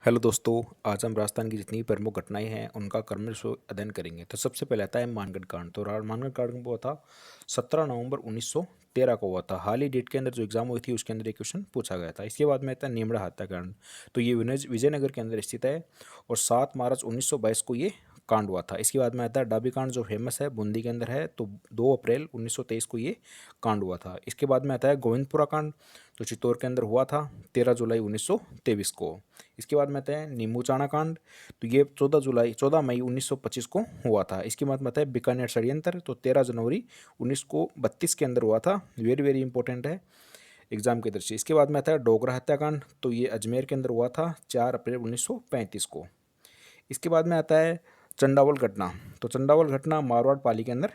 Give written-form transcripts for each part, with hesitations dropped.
Hello दोस्तों। आज हम राजस्थान की जितनी प्रमुख घटनाएं हैं उनका क्रमशः अध्ययन करेंगे। तो सबसे पहले आता है मानगढ़ कांड। तो मानगढ़ कांड हुआ था 17 नवंबर 1913 को हुआ था। हाल ही डेट के अंदर जो एग्जाम हुई थी उसके अंदर एक क्वेश्चन पूछा गया था। इसके बाद में आता है नीमड़ा हत्याकांड। तो ये विजयनगर के अंदर स्थित है और 7 मार्च 1922 को ये कांड हुआ था। इसके बाद में आता है डाबी कांड जो फेमस है, बूंदी के अंदर है। तो 2 अप्रैल 1923 को ये कांड हुआ था। इसके बाद में आता है गोविंदपुरा कांड जो चित्तौड़ के अंदर हुआ था 13 जुलाई 1923 को। इसके बाद में आता है नींबू चाणा कांड। तो ये 14 मई 1925 को हुआ था। इसके बाद में आता है बीकानेर षड्यंत्र। तो 13 जनवरी 1932 के अंदर हुआ था। वेरी वेरी इंपॉर्टेंट है एग्जाम के दृष्टि। इसके बाद में आता है डोगरा हत्याकांड। तो ये अजमेर के अंदर हुआ था 4 अप्रैल 1935 को। इसके बाद में आता है चंडावल घटना। तो चंडावल घटना मारवाड़ पाली के अंदर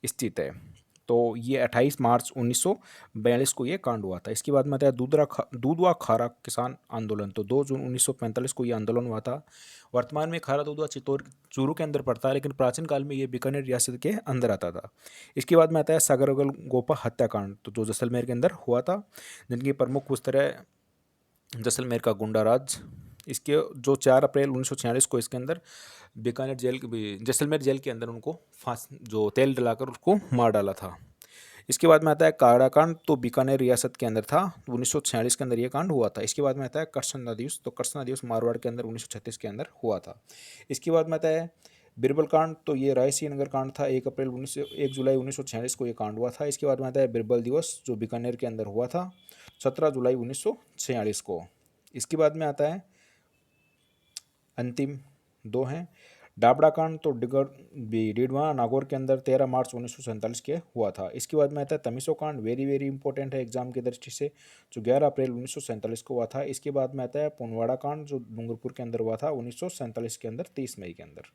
स्थित है। तो ये 28 मार्च 1942 को ये कांड हुआ था। इसके बाद में आता है दूधवा खारा किसान आंदोलन। तो 2 जून 1945 को ये आंदोलन हुआ था। वर्तमान में खारा दूधवा चित्तौड़ चूरू के अंदर पड़ता है, लेकिन प्राचीन काल में ये बीकानेर रियासत के अंदर आता था। इसके बाद में आता है सागरगल गोपा हत्याकांड। तो जो जैसलमेर के अंदर हुआ था, जिनकी प्रमुख उस तरह जैसलमेर का गुंडा राज। इसके जो 4 अप्रैल 1946 को इसके अंदर बीकानेर जैसलमेर जेल के अंदर उनको फांस जो तेल डलाकर उसको मार डाला था। इसके बाद में आता है काड़ा कांड। तो बीकानेर रियासत के अंदर था। 1946 के अंदर ये कांड हुआ था। इसके बाद में आता है करसना दिवस। तो करसना दिवस मारवाड़ के अंदर 1936 के अंदर हुआ था। इसके बाद में आता है बिरबल कांड। तो ये रायसी नगर कांड था। 1 जुलाई 1946 को ये कांड हुआ था। इसके बाद में आता है बिरबल दिवस जो बीकानेर के अंदर हुआ था 17 जुलाई 1946 को। इसके बाद में आता है अंतिम 2 हैं डाबड़ा कांड। तो डीडवा नागौर के अंदर 13 मार्च 1947 के हुआ था। इसके बाद में आता है तमिसो कांड। वेरी वेरी इंपॉर्टेंट है एग्जाम की दृष्टि से, जो 11 अप्रैल 1947 को हुआ था। इसके बाद में आता है पुनवाड़ा कांड जो डूंगरपुर के अंदर हुआ था 1947 के अंदर 30 मई के अंदर।